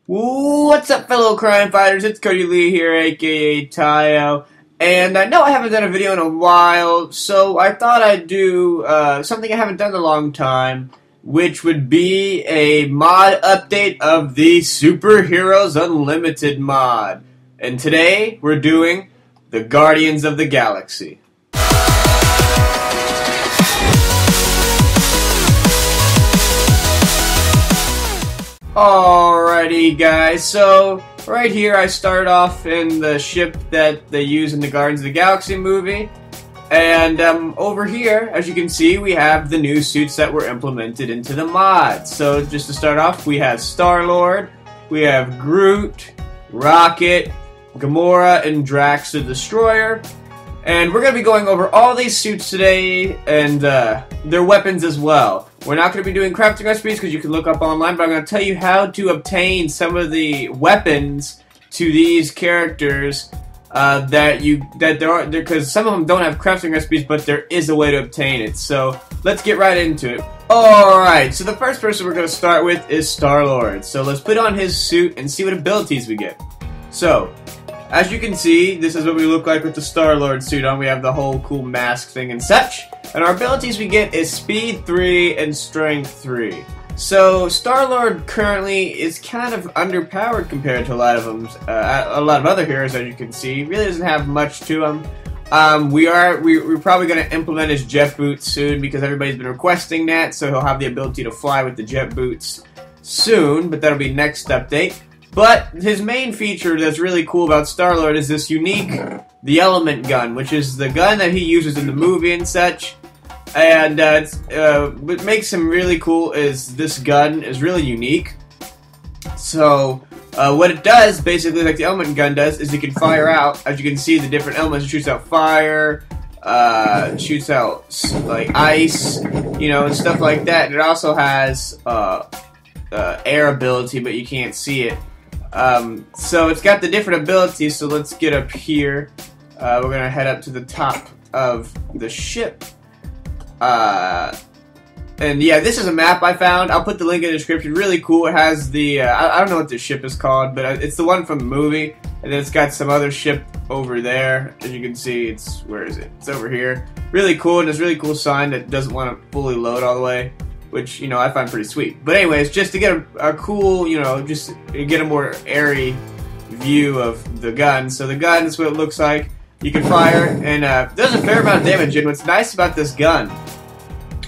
What's up, fellow crime fighters? It's Cody Lee here, aka Tihyo. And I know I haven't done a video in a while, so I thought I'd do something I haven't done in a long time, which would be a mod update of the Superheroes Unlimited mod. And today, we're doing the Guardians of the Galaxy. Alrighty guys, so right here I start off in the ship that they use in the Guardians of the Galaxy movie, and over here, as you can see, we have the new suits that were implemented into the mod. So just to start off, we have Star-Lord, we have Groot, Rocket, Gamora, and Drax the Destroyer. And we're going to be going over all these suits today, and their weapons as well. We're not going to be doing crafting recipes because you can look up online, but I'm going to tell you how to obtain some of the weapons to these characters because some of them don't have crafting recipes, but there is a way to obtain it. So let's get right into it. Alright, so the first person we're going to start with is Star-Lord. So let's put on his suit and see what abilities we get. So, as you can see, this is what we look like with the Star-Lord suit on. We have the whole cool mask thing and such. And our abilities we get is Speed 3 and Strength 3. So, Star-Lord currently is kind of underpowered compared to a lot of other heroes, as you can see. He really doesn't have much to him. We're probably going to implement his jet boots soon because everybody's been requesting that. So he'll have the ability to fly with the jet boots soon, but that'll be next update. But his main feature that's really cool about Star-Lord is this unique, the Element Gun, which is the gun that he uses in the movie and such. And what makes him really cool is this gun is really unique. So, what it does, basically like the Element Gun does, is it can fire out, as you can see, the different elements. It shoots out fire, shoots out like ice, you know, and stuff like that. And it also has air ability, but you can't see it. So it's got the different abilities, so let's get up here. We're gonna head up to the top of the ship. And yeah, this is a map I found. I'll put the link in the description. Really cool. It has the, I don't know what this ship is called, but it's the one from the movie. And then it's got some other ship over there. As you can see, where is it? It's over here. Really cool, and it's a really cool sign that doesn't want to fully load all the way, which, you know, I find pretty sweet. But anyways, just to get a cool, you know, just to get a more airy view of the gun. So the gun is what it looks like. You can fire, and there's a fair amount of damage. And what's nice about this gun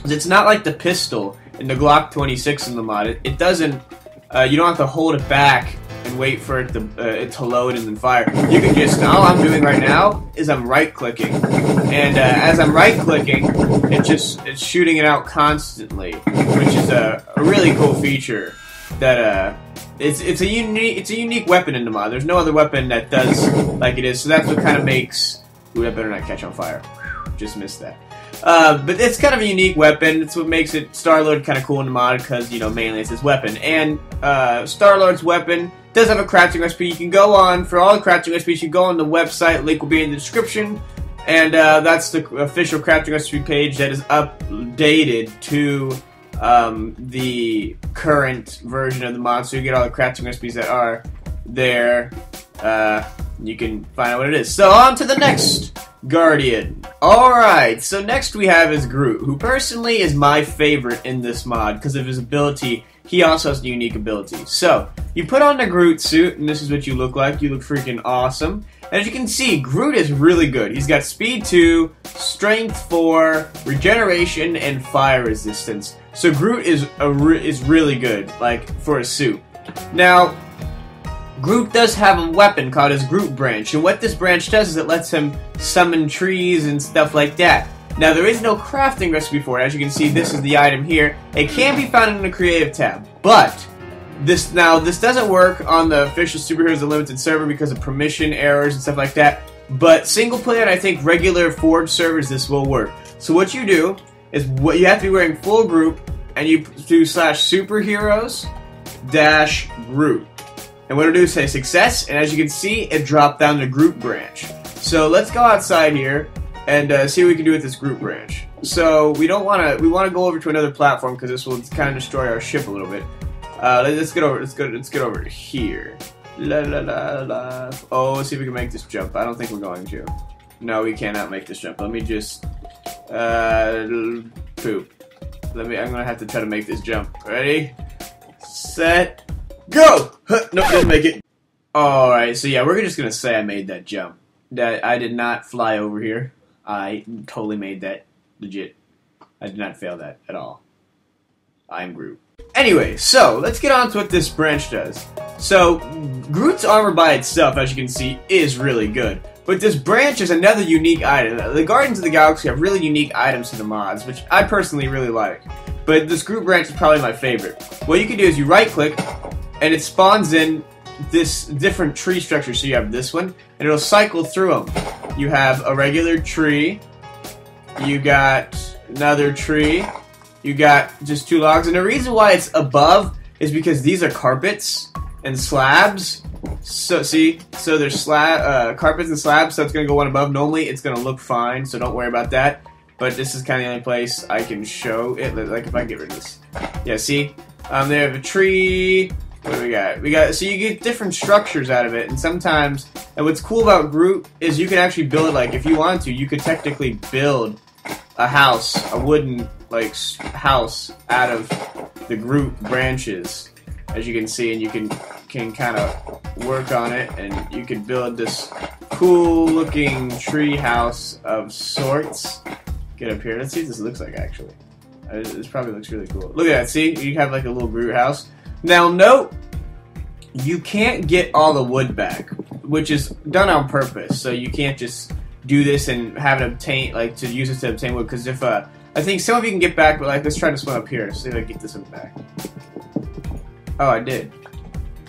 is it's not like the pistol in the Glock 26 in the mod. It doesn't, you don't have to hold it back and wait for it to load and then fire. You can just, all I'm doing right now is I'm right-clicking. And as I'm right-clicking, it's shooting it out constantly, which is a really cool feature. That it's a unique weapon in the mod. There's no other weapon that does like it is. So that's what kind of makes. Ooh, I better not catch on fire. Just missed that. But it's kind of a unique weapon. It's what makes it Star-Lord kind of cool in the mod because, you know, mainly it's his weapon. And Star-Lord's weapon does have a crafting recipe. You can go on, for all the crafting recipes, you go on the website, link will be in the description. And that's the official crafting recipe page that is updated to the current version of the mod. So you get all the crafting recipes that are there. You can find out what it is. So on to the next Guardian. Alright, so next we have is Groot, who personally is my favorite in this mod because of his ability. He also has a unique ability. So, you put on the Groot suit, and this is what you look like. You look freaking awesome. And as you can see, Groot is really good. He's got Speed 2, Strength 4, Regeneration, and Fire Resistance. So Groot is really good, like, for a suit. Now, Groot does have a weapon called his Groot branch, and what this branch does is it lets him summon trees and stuff like that. Now, there is no crafting recipe for it. As you can see, this is the item here. It can be found in the Creative tab, but this doesn't work on the official Superheroes Unlimited server because of permission errors and stuff like that. But single player and I think regular Forge servers, this will work. So what you do is you have to be wearing full group, and you do /superheroes-Groot. And what it'll do is say success, and as you can see, it dropped down the Groot branch. So let's go outside here and see what we can do with this Groot branch. So we want to go over to another platform because this will kind of destroy our ship a little bit. Let's get over here. La la la la. Oh, let's see if we can make this jump. I don't think we're going to. No, we cannot make this jump. Let me just poop. I'm gonna have to try to make this jump. Ready? Set. Go! Nope, didn't make it. Alright, so yeah, we're just gonna say I made that jump. That I did not fly over here. I totally made that. Legit. I did not fail that at all. I'm Groot. Anyway, so let's get on to what this branch does. So, Groot's armor by itself, as you can see, is really good. But this branch is another unique item. The Guardians of the Galaxy have really unique items to the mods, which I personally really like. But this Groot branch is probably my favorite. What you can do is you right click, and it spawns in this different tree structure. So you have this one, and it'll cycle through them. You have a regular tree, you got another tree, you got just 2 logs, and the reason why it's above is because these are carpets and slabs. So see, so there's carpets and slabs, so it's gonna go one above. Normally it's gonna look fine, so don't worry about that. But this is kind of the only place I can show it. Like if I get rid of this, yeah. See, they have a tree. What do we got? So you get different structures out of it, and sometimes. And what's cool about Groot is you can actually build it. Like if you want to, you could technically build a house, a wooden house out of the Groot branches, as you can see, and you can kind of work on it, and you can build this cool looking tree house of sorts. Get up here. Let's see what this looks like actually. This probably looks really cool. Look at that. See, you have like a little Groot house. Now note, you can't get all the wood back, which is done on purpose. So you can't just do this and have it obtain, like, to use it to obtain wood, because if, I think some of you can get back, but, like, let's try to swim up here, see if I can get this one back. Oh, I did.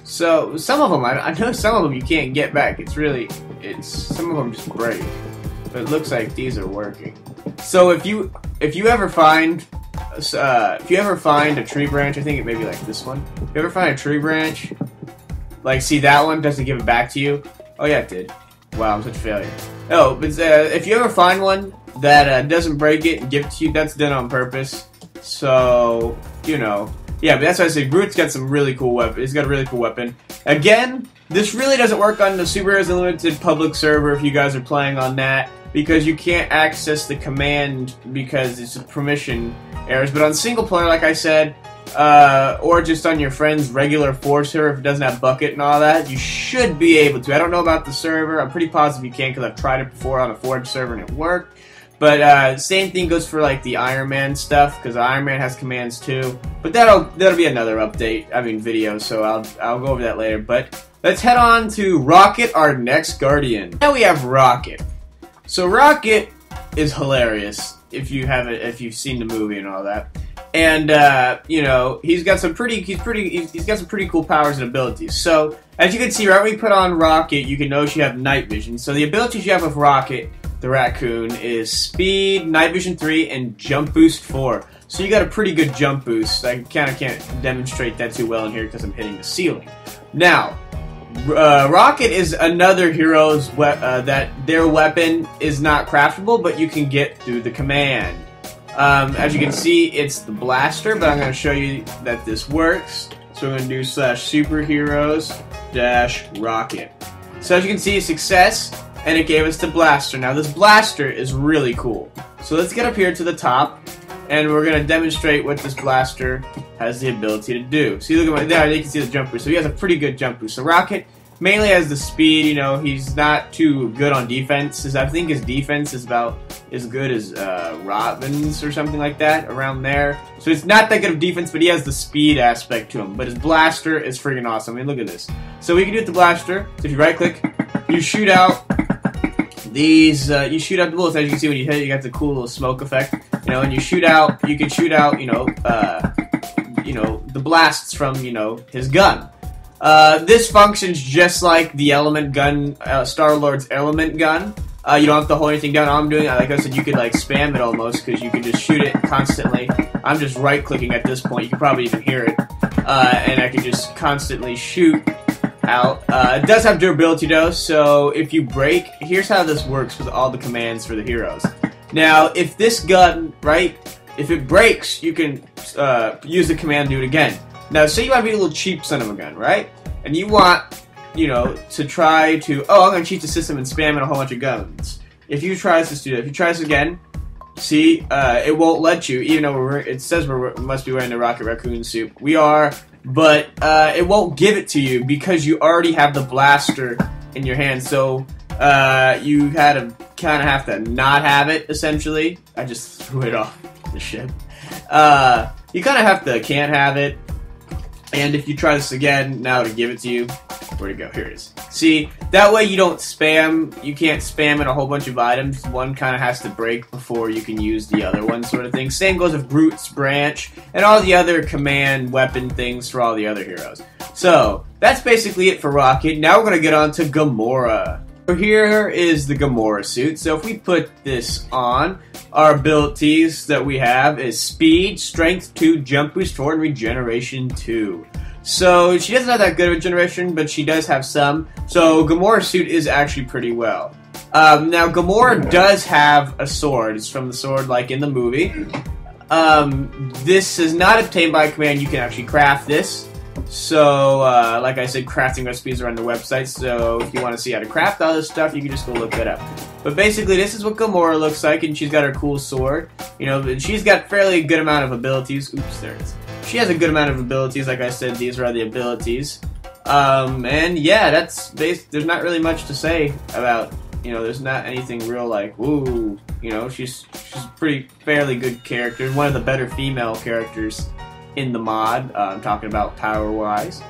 So, some of them, I know some of them you can't get back, some of them just break, but it looks like these are working. So, if you ever find a tree branch, I think it may be like this one, if you ever find a tree branch, like, see that one doesn't give it back to you? Oh yeah, it did. Wow, I'm such a failure. Oh, but if you ever find one that doesn't break it and give it to you, that's done on purpose. So, you know. Yeah, but that's why I say Groot's got some really cool weapon. He's got a really cool weapon. Again, this really doesn't work on the Superheroes Unlimited public server if you guys are playing on that, because you can't access the command because it's a permission errors. But on single player, like I said, or just on your friend's regular 4 server, if it doesn't have bucket and all that, you should be able to. I don't know about the server. I'm pretty positive you can, because I've tried it before on a 4 server and it worked. But same thing goes for like the Iron Man stuff, because Iron Man has commands too. But that'll be another update. I mean video. So I'll go over that later. But let's head on to Rocket, our next Guardian. Now we have Rocket. So Rocket is hilarious if you've seen the movie and all that. And you know, he's got some pretty cool powers and abilities. So as you can see, right when you put on Rocket, you can notice you have night vision. So the abilities you have with Rocket, the raccoon, is speed, night vision 3, and jump boost 4. So you got a pretty good jump boost. I kind of can't demonstrate that too well in here because I'm hitting the ceiling. Now, Rocket is another hero's that their weapon is not craftable, but you can get through the command. As you can see, it's the blaster, but I'm going to show you that this works. So we're going to do /superheroes-rocket. So as you can see, success, and it gave us the blaster. Now this blaster is really cool. So let's get up here to the top, and we're going to demonstrate what this blaster has the ability to do. See, look at there, you can see the jump boost. So he has a pretty good jump boost. So Rocket mainly has the speed. You know, he's not too good on defense. I think his defense is about as good as Robin's or something like that, around there. So it's not that good of defense, but he has the speed aspect to him. But his blaster is freaking awesome. I mean, look at this. So we can do it with the blaster. So if you right click, you shoot out these, you shoot out the bullets. As you can see, when you hit it, you got the cool little smoke effect. You know, and you shoot out, you can shoot out, you know, the blasts from, you know, his gun. This functions just like the element gun, Star-Lord's element gun. You don't have to hold anything down. All I'm doing, like I said, you could like spam it almost, because you can just shoot it constantly. I'm just right-clicking at this point. You can probably even hear it. And I can just constantly shoot out. It does have durability though, so if you break, here's how this works with all the commands for the heroes. Now, if this gun, right, if it breaks, you can use the command to do it again. Now, say you want to be a little cheap son of a gun, right? And you want, you know, to try to, oh, I'm going to cheat the system and spam in a whole bunch of guns. If you try this, do that. If you try this again, see, it won't let you, even though it says we must be wearing the Rocket Raccoon suit. We are, but it won't give it to you because you already have the blaster in your hand. So you kind of have to not have it, essentially. I just threw it off the ship. You kind of have to can't have it. And if you try this again, now to give it to you, where'd it go? Here it is. See, that way you don't spam, you can't spam in a whole bunch of items. One kind of has to break before you can use the other one, sort of thing. Same goes with Groot's branch, and all the other command weapon things for all the other heroes. So, that's basically it for Rocket. Now we're going to get on to Gamora. So here is the Gamora suit. So if we put this on, our abilities that we have is Speed, Strength 2, Jump Boost 4, and Regeneration 2. So she doesn't have that good of a regeneration, but she does have some. So Gamora's suit is actually pretty well. Now Gamora does have a sword. It's from the sword like in the movie. This is not obtained by command. You can actually craft this. So, like I said, crafting recipes are on the website, so if you want to see how to craft all this stuff, you can just go look that up. But basically, this is what Gamora looks like, and she's got her cool sword. You know, and she's got fairly good amount of abilities. Oops, there it is. She has a good amount of abilities, like I said, these are the abilities. And yeah, there's not really much to say about, you know, there's not anything real like, woo, you know, she's a pretty fairly good character, one of the better female characters in the mod. I'm talking about power-wise.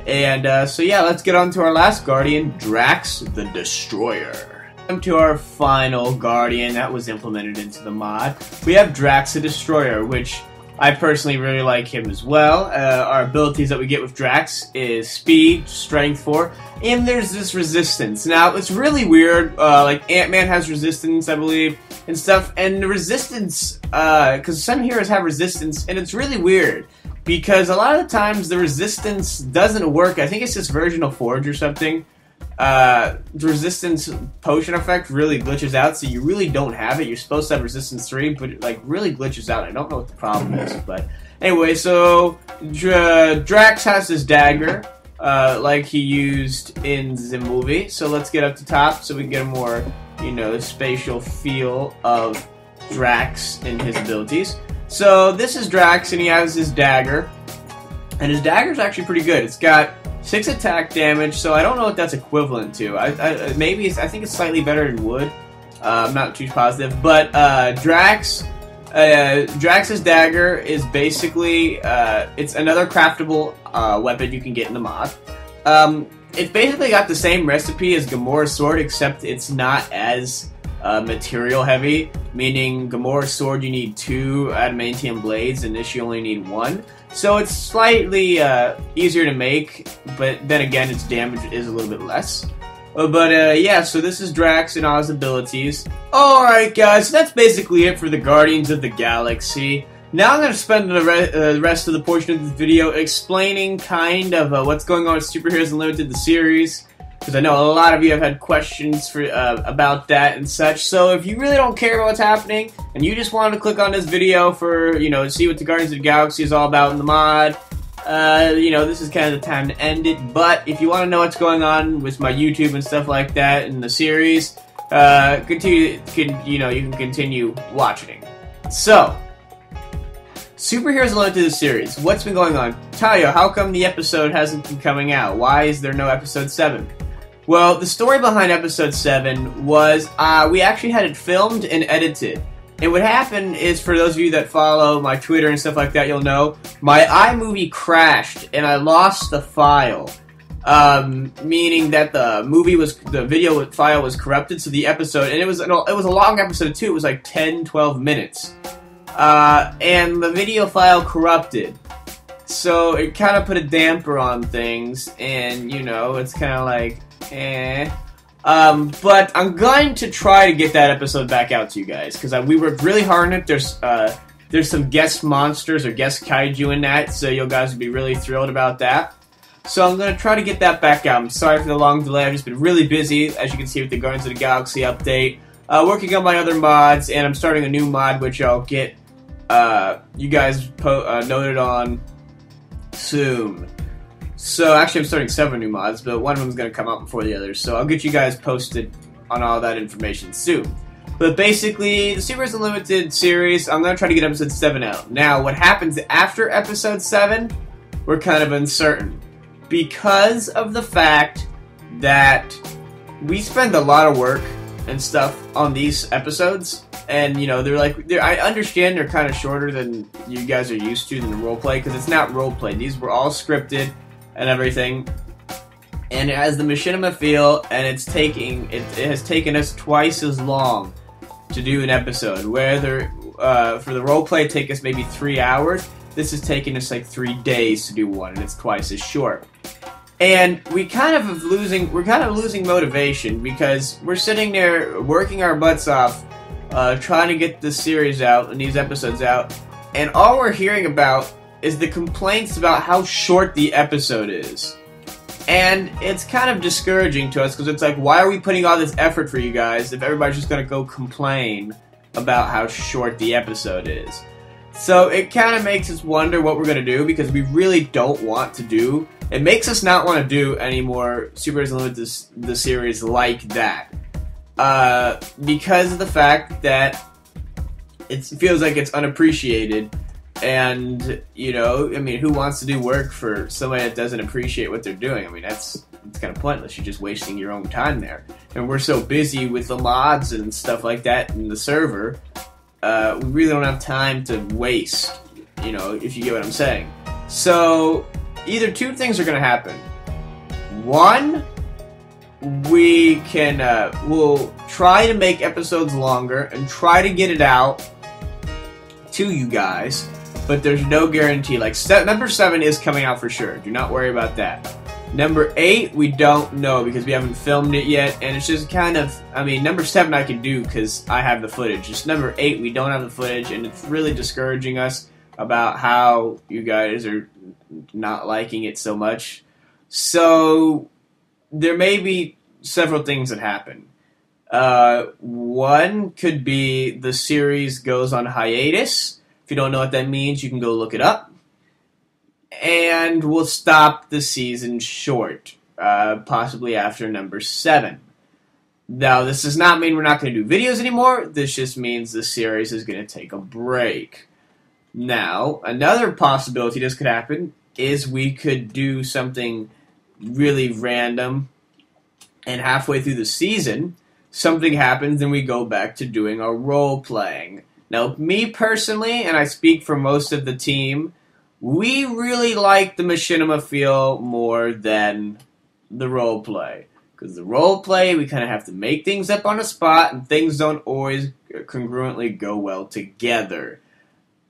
And so yeah, let's get on to our last Guardian, Drax the Destroyer. To our final Guardian that was implemented into the mod. We have Drax the Destroyer, which I personally really like him as well. Our abilities that we get with Drax is Speed, Strength 4, and there's this Resistance. Now, it's really weird, like Ant-Man has Resistance, I believe, and stuff, and the Resistance, because some heroes have Resistance, and it's really weird, because a lot of the times the Resistance doesn't work. I think it's this version of Forge or something. The Resistance potion effect really glitches out, so you really don't have it. You're supposed to have Resistance 3, but it like really glitches out. I don't know what the problem is, but anyway, so Drax has this dagger, like he used in the movie. So let's get up to top so we can get a more, you know, spatial feel of Drax and his abilities. So this is Drax, and he has his dagger, and his dagger is actually pretty good. It's got 6 attack damage, so I don't know what that's equivalent to. I think it's slightly better than wood. I'm not too positive, but Drax's dagger is basically it's another craftable weapon you can get in the mod. It's basically got the same recipe as Gamora's sword, except it's not as material heavy. Meaning Gamora's sword you need 2 adamantium blades, and this you only need 1. So it's slightly easier to make, but then again, its damage is a little bit less. Yeah, so this is Drax and all his abilities. Alright guys, so that's basically it for the Guardians of the Galaxy. Now I'm going to spend the rest of the portion of this video explaining kind of what's going on with Superheroes Unlimited, the series. Because I know a lot of you have had questions about that and such. So if you really don't care about what's happening, and you just wanted to click on this video for, you know, to see what the Guardians of the Galaxy is all about in the mod, you know, this is kind of the time to end it. But if you want to know what's going on with my YouTube and stuff like that in the series, you can continue watching. So, Superheroes Unlimited the series. What's been going on? Tihyo, how come the episode hasn't been coming out? Why is there no episode 7? Well, the story behind episode 7 was we actually had it filmed and edited. And what happened is, for those of you that follow my Twitter and stuff like that, you'll know, my iMovie crashed and I lost the file. Meaning that the video file was corrupted, so the episode, and it was a long episode too, it was like 10-12 minutes. And the video file corrupted. So it kind of put a damper on things, and you know, it's kind of like, but I'm going to try to get that episode back out to you guys, because we worked really hard on it. There's some guest monsters or guest kaiju in that, so you guys will be really thrilled about that. So I'm going to try to get that back out. I'm sorry for the long delay. I've just been really busy, as you can see with the Guardians of the Galaxy update. Working on my other mods, and I'm starting a new mod, which I'll get you guys noted on soon. So actually I'm starting 7 new mods, but one of them is going to come out before the others, so I'll get you guys posted on all that information soon. But basically, the Super Unlimited series, I'm going to try to get episode 7 out. Now, what happens after episode 7, we're kind of uncertain. Because of the fact that we spend a lot of work and stuff on these episodes, and, you know, I understand they're kind of shorter than you guys are used to than the roleplay, because it's not roleplay. These were all scripted and everything. And it has the machinima feel, and it has taken us twice as long to do an episode. Whether for the roleplay it take us maybe 3 hours, this is taking us like 3 days to do one, and it's twice as short. And we're kind of losing motivation, because we're sitting there working our butts off, trying to get this series out and these episodes out, and all we're hearing about is the complaints about how short the episode is. And it's kind of discouraging to us, because it's like, why are we putting all this effort for you guys if everybody's just going to go complain about how short the episode is? So it kind of makes us wonder what we're going to do, because we really don't want to do. It makes us not want to do any more Super Unlimited the series like that. Because of the fact that it feels like it's unappreciated. And, you know, I mean, who wants to do work for somebody that doesn't appreciate what they're doing? I mean, it's kind of pointless. You're just wasting your own time there. And we're so busy with the mods and stuff like that in the server, we really don't have time to waste, you know, if you get what I'm saying. So, either two things are going to happen. One, we'll try to make episodes longer and try to get it out to you guys. But there's no guarantee. Like, number 7 is coming out for sure. Do not worry about that. Number 8, we don't know, because we haven't filmed it yet. And it's just kind of, I mean, number 7 I can do because I have the footage. Just number 8, we don't have the footage. And it's really discouraging us about how you guys are not liking it so much. So, there may be several things that happen. One could be the series goes on hiatus. If you don't know what that means, you can go look it up. And we'll stop the season short, possibly after number 7. Now, this does not mean we're not going to do videos anymore. This just means the series is going to take a break. Now, another possibility this could happen is we could do something really random, and halfway through the season, something happens and we go back to doing our role-playing. Now, me personally, and I speak for most of the team, we really like the machinima feel more than the roleplay. Because the roleplay, we kind of have to make things up on the spot, and things don't always congruently go well together.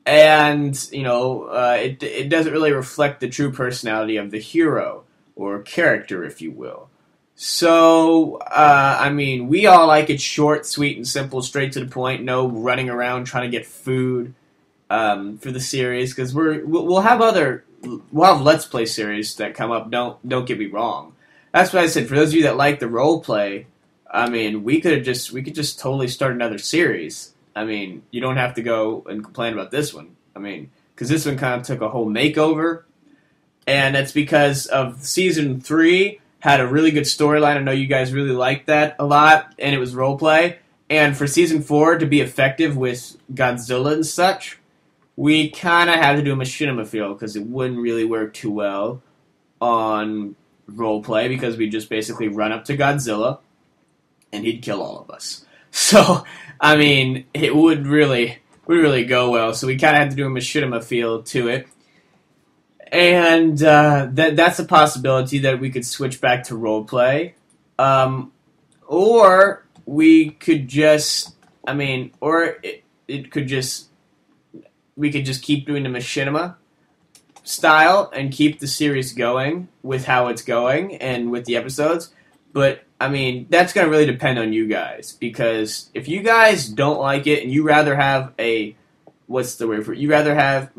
And, you know, it doesn't really reflect the true personality of the hero, or character, if you will. So, I mean, we all like it short, sweet, and simple, straight to the point, no running around trying to get food for the series, because we'll have Let's Play series that come up, don't get me wrong. That's what I said, for those of you that like the role play, I mean, we could just totally start another series. I mean, you don't have to go and complain about this one. I mean, because this one kind of took a whole makeover, and that's because of Season 3 had a really good storyline. I know you guys really liked that a lot, and it was roleplay. And for Season 4 to be effective with Godzilla and such, we kind of had to do a machinima feel, because it wouldn't really work too well on roleplay, because we just basically run up to Godzilla, and he'd kill all of us. So, I mean, it would really go well. So we kind of had to do a machinima feel to it. And that's a possibility that we could switch back to roleplay. Or we could just, I mean, or it could just, we could just keep doing the machinima style and keep the series going with how it's going and with the episodes. But, I mean, that's going to really depend on you guys. Because if you guys don't like it and you rather have a, what's the word for it? You rather have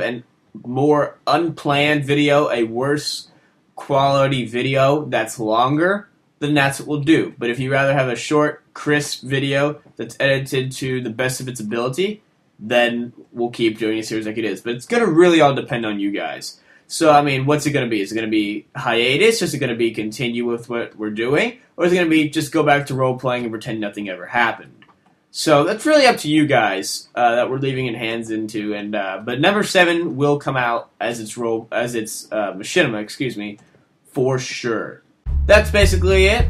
an more unplanned video, a worse quality video that's longer, then that's what we'll do. But if you rather have a short, crisp video that's edited to the best of its ability, then we'll keep doing a series like it is. But it's going to really all depend on you guys. So, I mean, what's it going to be? Is it going to be hiatus? Is it going to be continue with what we're doing? Or is it going to be just go back to role-playing and pretend nothing ever happened? So, that's really up to you guys that we're leaving in hands into. And but number 7 will come out as its machinima, excuse me, for sure. That's basically it.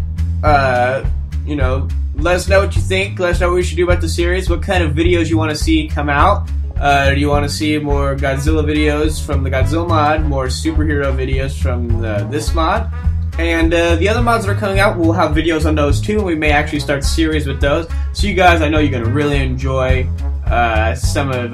You know, let us know what you think. Let us know what we should do about the series. What kind of videos you want to see come out. Do you want to see more Godzilla videos from the Godzilla mod, more superhero videos from this mod? And the other mods that are coming out, we'll have videos on those too, and we may actually start series with those. So you guys, I know you're going to really enjoy some of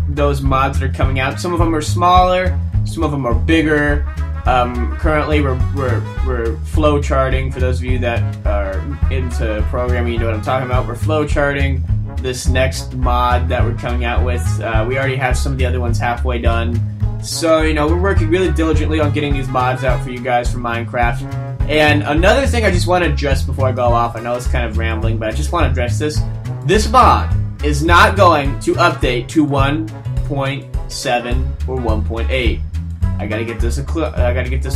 those mods that are coming out. Some of them are smaller, some of them are bigger. Currently, we're flow charting. For those of you that are into programming, you know what I'm talking about. We're flow charting this next mod that we're coming out with. We already have some of the other ones halfway done. So, you know, we're working really diligently on getting these mods out for you guys for Minecraft. And another thing I just want to address before I go off, I know it's kind of rambling, but I just want to address this. This mod is not going to update to 1.7 or 1.8. I gotta get this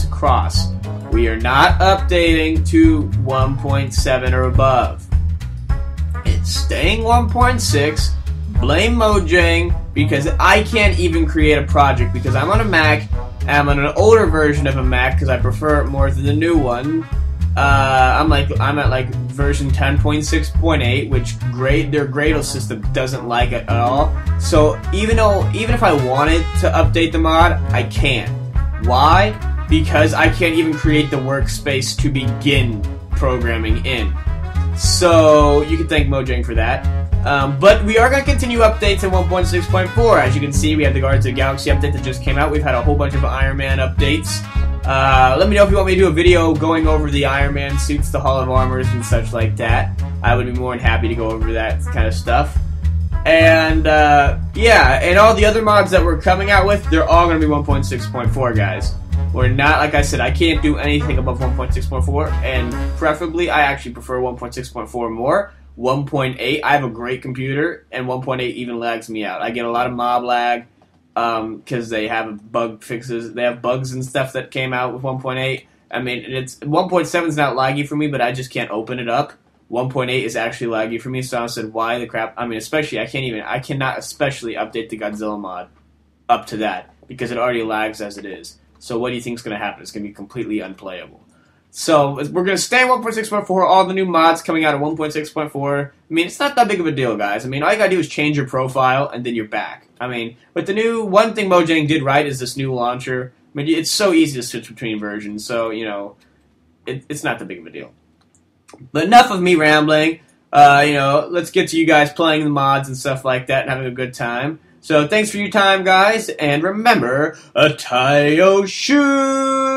across. We are not updating to 1.7 or above. It's staying 1.6. Blame Mojang because I can't even create a project because I'm on a Mac. I'm on an older version of a Mac because I prefer it more than the new one. I'm at like version 10.6.8, which their Gradle system doesn't like it at all. So even if I wanted to update the mod, I can't. Why? Because I can't even create the workspace to begin programming in. So you can thank Mojang for that. But we are going to continue updates in 1.6.4. As you can see, we have the Guardians of the Galaxy update that just came out. We've had a whole bunch of Iron Man updates. Let me know if you want me to do a video going over the Iron Man suits, the Hall of Armors, and such like that. I would be more than happy to go over that kind of stuff. And, yeah, and all the other mods that we're coming out with, they're all going to be 1.6.4, guys. We're not, like I said, I can't do anything above 1.6.4, and preferably, I actually prefer 1.6.4 more. 1.8, I have a great computer, and 1.8 even lags me out. I get a lot of mob lag, because they have bug fixes. They have bugs and stuff that came out with 1.8. I mean, 1.7 is not laggy for me, but I just can't open it up. 1.8 is actually laggy for me, so I said, why the crap? I mean, especially, I cannot especially update the Godzilla mod up to that, because it already lags as it is. So what do you think is going to happen? It's going to be completely unplayable. So we're going to stay at 1.6.4, all the new mods coming out at 1.6.4. I mean, it's not that big of a deal, guys. I mean, all you got to do is change your profile, and then you're back. I mean, but the new, one thing Mojang did right is this new launcher. I mean, it's so easy to switch between versions, so, you know, it's not that big of a deal. But enough of me rambling. You know, let's get to you guys playing the mods and stuff like that and having a good time. So thanks for your time, guys, and remember, a Tihyo shoot!